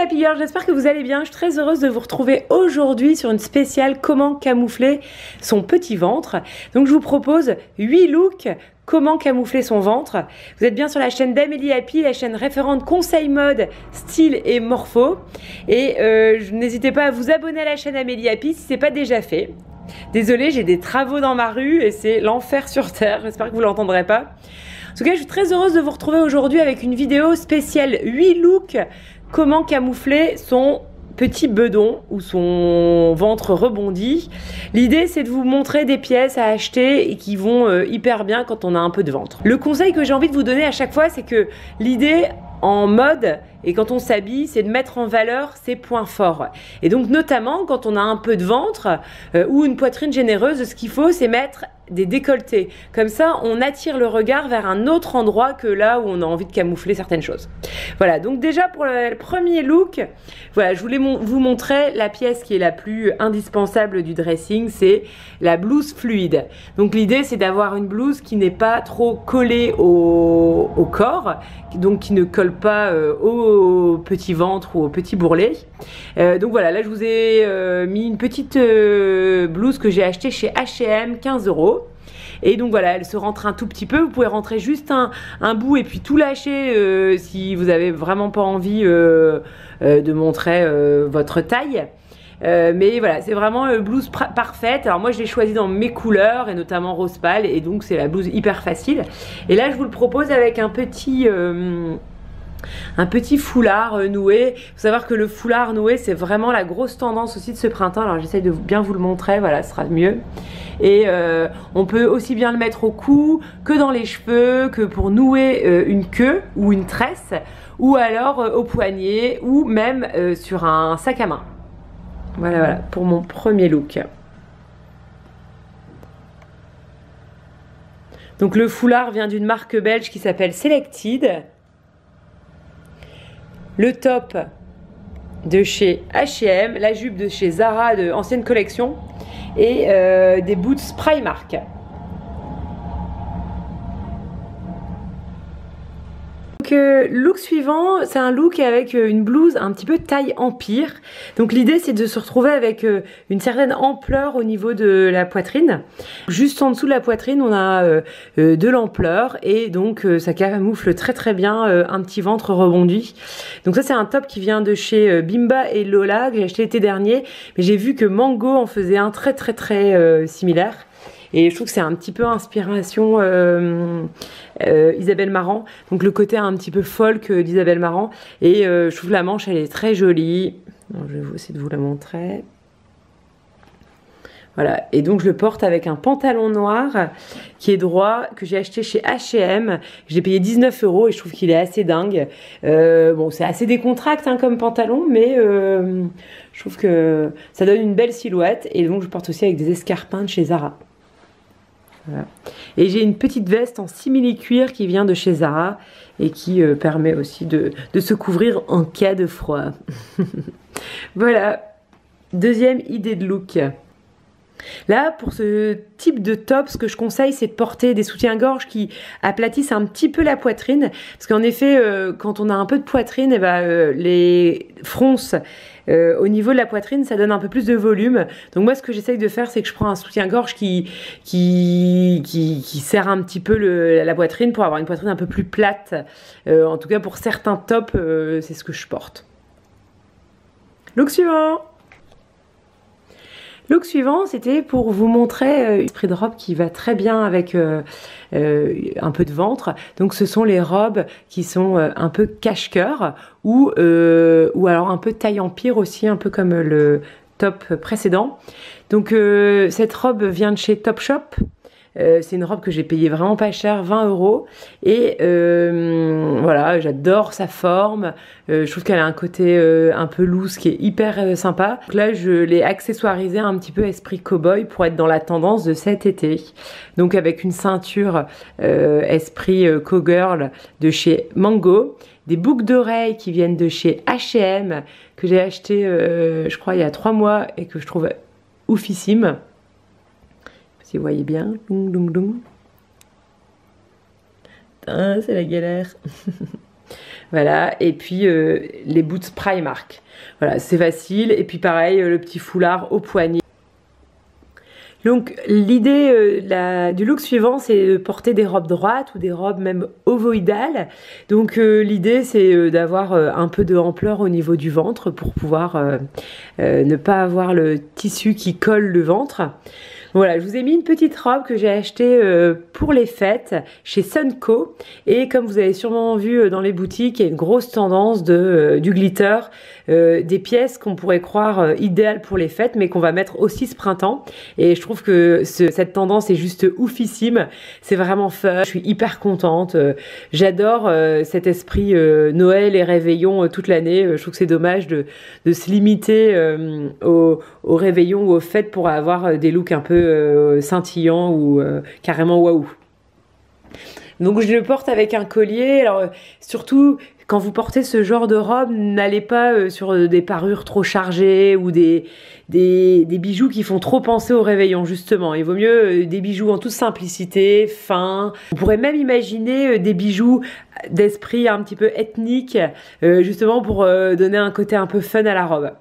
Happy Girls, j'espère que vous allez bien. Je suis très heureuse de vous retrouver aujourd'hui sur une spéciale comment camoufler son petit ventre. Donc je vous propose 8 looks comment camoufler son ventre. Vous êtes bien sur la chaîne d'Amélie Happy, la chaîne référente conseil mode, style et morpho. Et n'hésitez pas à vous abonner à la chaîne Amélie Happy si ce n'est pas déjà fait. Désolée, j'ai des travaux dans ma rue et c'est l'enfer sur terre. J'espère que vous ne l'entendrez pas. En tout cas, je suis très heureuse de vous retrouver aujourd'hui avec une vidéo spéciale 8 looks comment camoufler son petit bedon ou son ventre rebondi. L'idée, c'est de vous montrer des pièces à acheter et qui vont hyper bien quand on a un peu de ventre. Le conseil que j'ai envie de vous donner à chaque fois, c'est que l'idée en mode et quand on s'habille, c'est de mettre en valeur ses points forts. Et donc notamment quand on a un peu de ventre ou une poitrine généreuse, ce qu'il faut, c'est mettre des décolletés. Comme ça, on attire le regard vers un autre endroit que là où on a envie de camoufler certaines choses. Voilà, donc déjà pour le premier look, voilà, je voulais vous montrer la pièce qui est la plus indispensable du dressing, c'est la blouse fluide. Donc l'idée, c'est d'avoir une blouse qui n'est pas trop collée au corps, donc qui ne colle pas au petit ventre ou au petit bourrelet. Donc voilà, là je vous ai mis une petite blouse que j'ai achetée chez H&M, 15 €. Et donc voilà, elle se rentre un tout petit peu. Vous pouvez rentrer juste un bout et puis tout lâcher si vous avez vraiment pas envie de montrer votre taille. Mais voilà, c'est vraiment une blouse parfaite. Alors moi je l'ai choisie dans mes couleurs et notamment rose pâle et donc c'est la blouse hyper facile. Et là je vous le propose avec un petit foulard noué. Il faut savoir que le foulard noué, c'est vraiment la grosse tendance aussi de ce printemps. Alors j'essaie de bien vous le montrer, voilà, ce sera mieux. Et on peut aussi bien le mettre au cou que dans les cheveux, que pour nouer une queue ou une tresse, ou alors au poignet, ou même sur un sac à main. Voilà, voilà, pour mon premier look. Donc le foulard vient d'une marque belge qui s'appelle Selected. Le top de chez H&M, la jupe de chez Zara de ancienne collection et des boots Primark. Donc look suivant, c'est un look avec une blouse un petit peu taille empire. Donc l'idée c'est de se retrouver avec une certaine ampleur au niveau de la poitrine. Juste en dessous de la poitrine on a de l'ampleur et donc ça camoufle très très bien un petit ventre rebondi. Donc ça c'est un top qui vient de chez Bimba et Lola que j'ai acheté l'été dernier. Mais j'ai vu que Mango en faisait un très similaire. Et je trouve que c'est un petit peu inspiration Isabelle Marant. Donc le côté un petit peu folk d'Isabelle Marant. Et je trouve la manche, elle est très jolie. Alors, je vais essayer de vous la montrer. Voilà. Et donc je le porte avec un pantalon noir qui est droit, que j'ai acheté chez H&M. Je l'ai payé 19 € et je trouve qu'il est assez dingue. Bon, c'est assez décontracté hein, comme pantalon, mais je trouve que ça donne une belle silhouette. Et donc je porte aussi avec des escarpins de chez Zara. Voilà. Et j'ai une petite veste en simili-cuir qui vient de chez Zara et qui permet aussi de se couvrir en cas de froid. Voilà, deuxième idée de look. Là, pour ce type de top, ce que je conseille, c'est de porter des soutiens-gorge qui aplatissent un petit peu la poitrine. Parce qu'en effet, quand on a un peu de poitrine, les fronces au niveau de la poitrine, ça donne un peu plus de volume. Donc moi, ce que j'essaye de faire, c'est que je prends un soutien-gorge qui serre un petit peu la poitrine pour avoir une poitrine un peu plus plate. En tout cas, pour certains tops, c'est ce que je porte. Look suivant. Look suivant, c'était pour vous montrer une esprit de robe qui va très bien avec un peu de ventre. Donc ce sont les robes qui sont un peu cache-cœur ou alors un peu taille empire aussi, un peu comme le top précédent. Donc cette robe vient de chez Topshop. C'est une robe que j'ai payée vraiment pas cher, 20 €. Et voilà, j'adore sa forme. Je trouve qu'elle a un côté un peu loose qui est hyper sympa. Donc là, je l'ai accessoirisée un petit peu esprit cow-boy pour être dans la tendance de cet été. Donc avec une ceinture esprit cowgirl de chez Mango. Des boucles d'oreilles qui viennent de chez H&M que j'ai acheté, je crois, il y a 3 mois et que je trouve oufissime. Si vous voyez bien, doum, doum, doum. C'est la galère. Voilà, et puis les boots Primark. Voilà, c'est facile. Et puis pareil, le petit foulard au poignet. Donc l'idée du look suivant, c'est de porter des robes droites ou des robes même ovoïdales. Donc l'idée, c'est d'avoir un peu de ampleur au niveau du ventre pour pouvoir ne pas avoir le tissu qui colle le ventre. Voilà, je vous ai mis une petite robe que j'ai achetée pour les fêtes chez Sunco. Et comme vous avez sûrement vu dans les boutiques, il y a une grosse tendance du glitter, des pièces qu'on pourrait croire idéales pour les fêtes, mais qu'on va mettre aussi ce printemps. Et je trouve que cette tendance est juste oufissime. C'est vraiment fun, je suis hyper contente. J'adore cet esprit Noël et réveillon toute l'année. Je trouve que c'est dommage de se limiter au réveillon ou aux fêtes pour avoir des looks un peu scintillant ou carrément waouh. Donc je le porte avec un collier. Alors surtout quand vous portez ce genre de robe, n'allez pas sur des parures trop chargées ou des bijoux qui font trop penser au réveillon justement. Il vaut mieux des bijoux en toute simplicité, fins. On pourrait même imaginer des bijoux d'esprit un petit peu ethnique justement pour donner un côté un peu fun à la robe.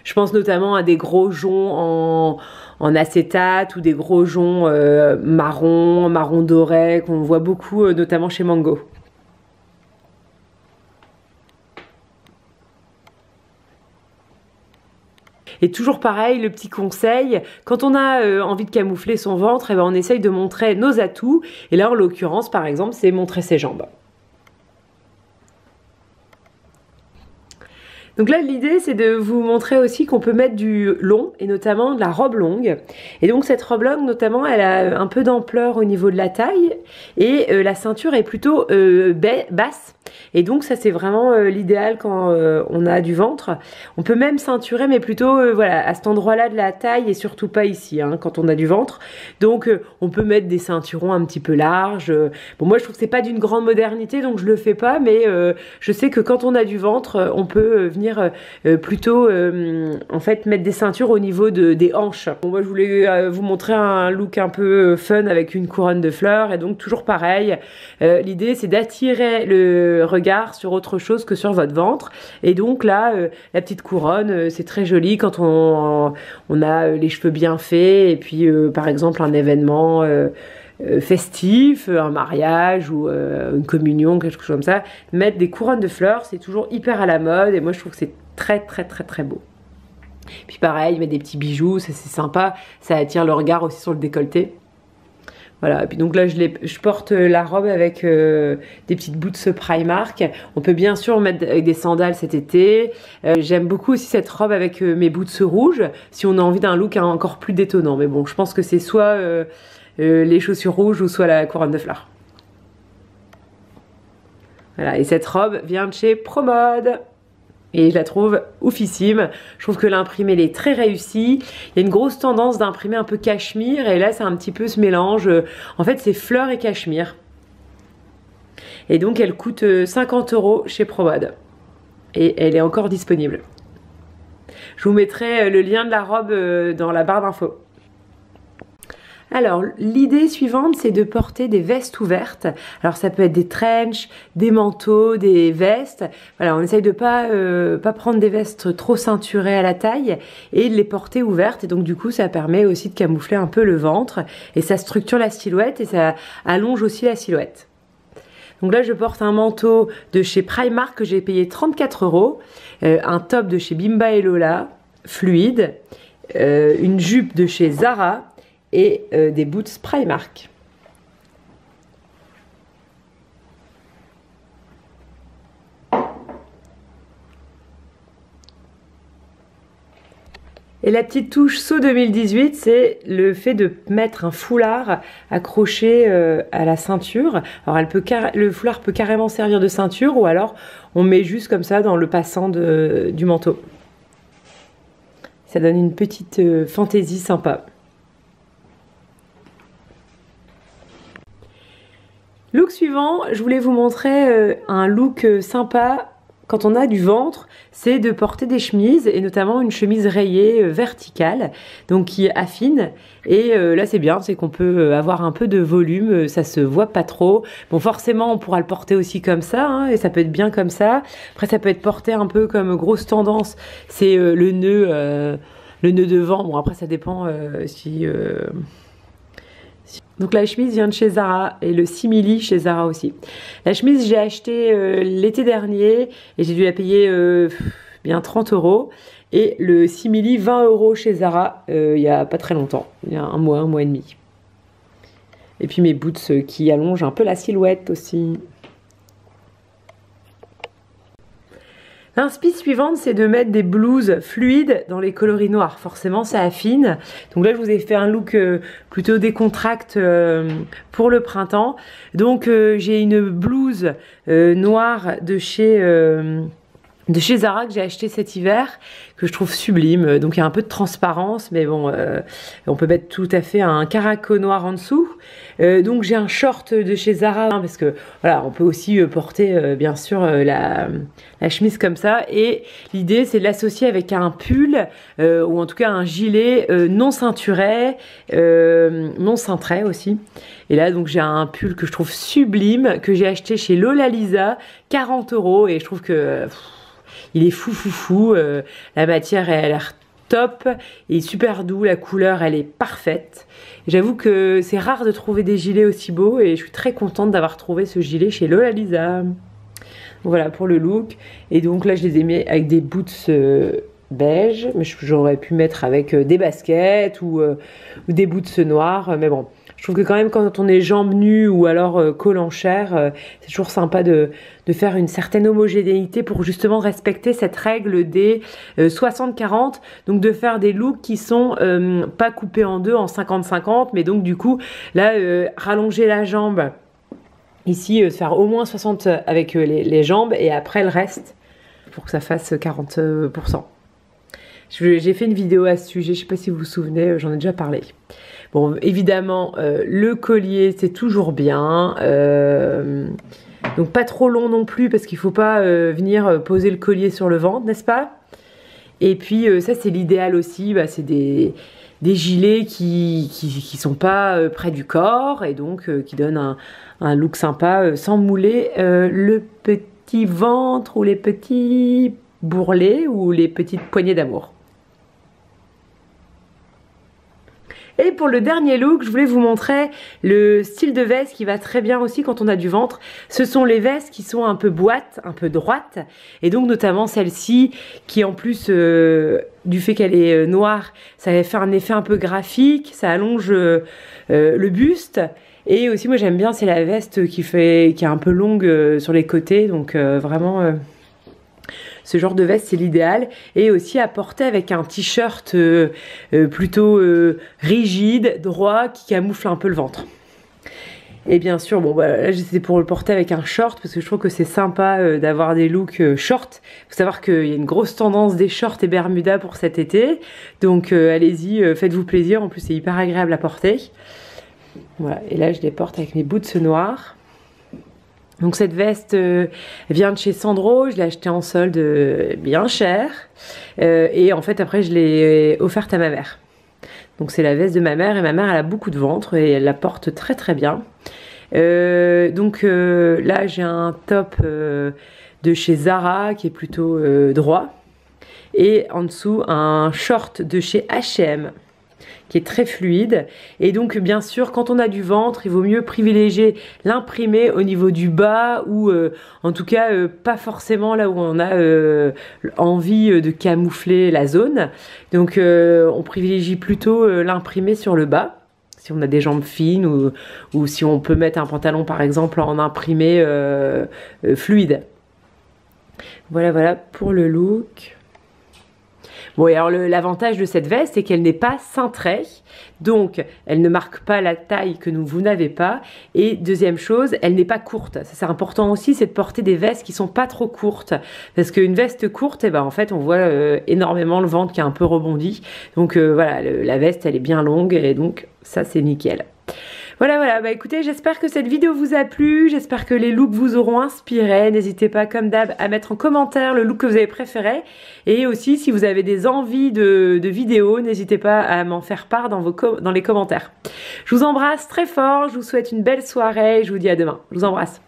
Je pense notamment à des gros joncs en acétate ou des gros joncs marron doré qu'on voit beaucoup notamment chez Mango. Et toujours pareil, le petit conseil, quand on a envie de camoufler son ventre, eh ben on essaye de montrer nos atouts. Et là, en l'occurrence, par exemple, c'est montrer ses jambes. Donc là, l'idée, c'est de vous montrer aussi qu'on peut mettre du long, et notamment de la robe longue. Et donc cette robe longue, notamment, elle a un peu d'ampleur au niveau de la taille, et la ceinture est plutôt basse. Et donc ça, c'est vraiment l'idéal quand on a du ventre. On peut même ceinturer, mais plutôt voilà, à cet endroit-là de la taille, et surtout pas ici, hein, quand on a du ventre. Donc on peut mettre des ceinturons un petit peu larges. Bon, moi, je trouve que c'est pas d'une grande modernité, donc je le fais pas, mais je sais que quand on a du ventre, on peut venir plutôt en fait mettre des ceintures au niveau des hanches. Bon, moi je voulais vous montrer un look un peu fun avec une couronne de fleurs, et donc toujours pareil, l'idée c'est d'attirer le regard sur autre chose que sur votre ventre. Et donc là la petite couronne, c'est très joli quand on a les cheveux bien faits, et puis par exemple un événement festif, un mariage ou une communion, quelque chose comme ça, mettre des couronnes de fleurs, c'est toujours hyper à la mode, et moi je trouve que c'est très beau. Puis pareil, mettre des petits bijoux, ça c'est sympa, ça attire le regard aussi sur le décolleté. Voilà, et puis donc là je porte la robe avec des petites boots Primark. On peut bien sûr mettre avec des sandales cet été. J'aime beaucoup aussi cette robe avec mes boots rouges, si on a envie d'un look encore plus détonnant. Mais bon, je pense que c'est soit les chaussures rouges ou soit la couronne de fleurs. Voilà, et cette robe vient de chez Promode. Et je la trouve oufissime. Je trouve que l'imprimé, elle est très réussi. Il y a une grosse tendance d'imprimer un peu cachemire. Et là, c'est un petit peu ce mélange. En fait, c'est fleurs et cachemire. Et donc, elle coûte 50 € chez Promode. Et elle est encore disponible. Je vous mettrai le lien de la robe dans la barre d'infos. Alors, l'idée suivante, c'est de porter des vestes ouvertes. Alors, ça peut être des trenchs, des manteaux, des vestes. Voilà, on essaye de pas prendre des vestes trop ceinturées à la taille et de les porter ouvertes. Et donc, du coup, ça permet aussi de camoufler un peu le ventre. Et ça structure la silhouette et ça allonge aussi la silhouette. Donc là, je porte un manteau de chez Primark que j'ai payé 34 €. Un top de chez Bimba et Lola, fluide. Une jupe de chez Zara. Et des boots Primark. Et la petite touche saut 2018, c'est le fait de mettre un foulard accroché à la ceinture. Alors le foulard peut carrément servir de ceinture, ou alors on met juste comme ça dans le passant du manteau. Ça donne une petite fantaisie sympa. Look suivant, je voulais vous montrer un look sympa quand on a du ventre, c'est de porter des chemises et notamment une chemise rayée verticale, donc qui affine. Et là c'est bien, c'est qu'on peut avoir un peu de volume, ça se voit pas trop. Bon forcément on pourra le porter aussi comme ça, hein, et ça peut être bien comme ça. Après ça peut être porté un peu comme grosse tendance, c'est le nœud devant. Bon après ça dépend Donc la chemise vient de chez Zara et le simili chez Zara aussi. La chemise j'ai acheté l'été dernier et j'ai dû la payer bien 30 €. Et le simili 20 € chez Zara il y a pas très longtemps, il y a un mois et demi. Et puis mes boots qui allongent un peu la silhouette aussi. L'inspi suivante, c'est de mettre des blouses fluides dans les coloris noirs. Forcément, ça affine. Donc là, je vous ai fait un look plutôt décontracté pour le printemps. Donc, j'ai une blouse noire de chez Zara que j'ai acheté cet hiver, que je trouve sublime. Donc il y a un peu de transparence, mais bon, on peut mettre tout à fait un caraco noir en dessous. Donc j'ai un short de chez Zara, hein, parce que voilà, on peut aussi porter bien sûr la chemise comme ça. Et l'idée c'est de l'associer avec un pull, ou en tout cas un gilet non ceinturé, non cintré aussi. Et là donc j'ai un pull que je trouve sublime, que j'ai acheté chez Lola Lisa, 40 €, et je trouve que... il est fou, la matière elle a l'air top, il est super doux, la couleur elle est parfaite. J'avoue que c'est rare de trouver des gilets aussi beaux et je suis très contente d'avoir trouvé ce gilet chez Lola Lisa. Voilà pour le look. Et donc là je les ai mis avec des boots beige, mais j'aurais pu mettre avec des baskets ou des boots noirs, mais bon. Je trouve que quand même quand on est jambes nues ou alors col en chair, c'est toujours sympa de faire une certaine homogénéité pour justement respecter cette règle des 60-40. Donc de faire des looks qui sont pas coupés en deux en 50-50, mais donc du coup là rallonger la jambe ici, faire au moins 60 avec les jambes et après le reste pour que ça fasse 40%. J'ai fait une vidéo à ce sujet, je sais pas si vous vous souvenez, j'en ai déjà parlé. Bon, évidemment, le collier, c'est toujours bien. Donc, pas trop long non plus, parce qu'il ne faut pas venir poser le collier sur le ventre, n'est-ce pas? Et puis, ça, c'est l'idéal aussi. Bah, c'est des gilets qui sont pas près du corps, et donc qui donnent un look sympa, sans mouler le petit ventre, ou les petits bourrelets, ou les petites poignées d'amour. Et pour le dernier look, je voulais vous montrer le style de veste qui va très bien aussi quand on a du ventre. Ce sont les vestes qui sont un peu boîtes, un peu droites. Et donc notamment celle-ci qui en plus du fait qu'elle est noire, ça va faire un effet un peu graphique, ça allonge le buste. Et aussi moi j'aime bien, c'est la veste qui est un peu longue sur les côtés. Donc vraiment... ce genre de veste c'est l'idéal, et aussi à porter avec un t-shirt plutôt rigide, droit, qui camoufle un peu le ventre. Et bien sûr, bon bah, là j'étais pour le porter avec un short parce que je trouve que c'est sympa d'avoir des looks short. Il faut savoir qu'il y a une grosse tendance des shorts et bermudas pour cet été, donc allez-y, faites-vous plaisir, en plus c'est hyper agréable à porter. Voilà, et là je les porte avec mes boots noirs. Donc cette veste vient de chez Sandro, je l'ai achetée en solde bien cher, et en fait après je l'ai offerte à ma mère. Donc c'est la veste de ma mère, et ma mère elle a beaucoup de ventre et elle la porte très très bien. Donc là j'ai un top de chez Zara qui est plutôt droit, et en dessous un short de chez H&M qui est très fluide. Et donc bien sûr quand on a du ventre il vaut mieux privilégier l'imprimé au niveau du bas, ou en tout cas pas forcément là où on a envie de camoufler la zone. Donc on privilégie plutôt l'imprimé sur le bas si on a des jambes fines, ou si on peut mettre un pantalon par exemple en imprimé fluide. Voilà pour le look. Bon, et alors l'avantage de cette veste, c'est qu'elle n'est pas cintrée, donc elle ne marque pas la taille que vous n'avez pas. Et deuxième chose, elle n'est pas courte. Ça c'est important aussi, c'est de porter des vestes qui sont pas trop courtes, parce qu'une veste courte, eh ben en fait on voit énormément le ventre qui est un peu rebondi. Donc voilà, la veste elle est bien longue, et donc ça c'est nickel. Voilà, bah écoutez, j'espère que cette vidéo vous a plu, j'espère que les looks vous auront inspiré. N'hésitez pas, comme d'hab, à mettre en commentaire le look que vous avez préféré. Et aussi, si vous avez des envies de vidéos, n'hésitez pas à m'en faire part dans les commentaires. Je vous embrasse très fort, je vous souhaite une belle soirée et je vous dis à demain. Je vous embrasse.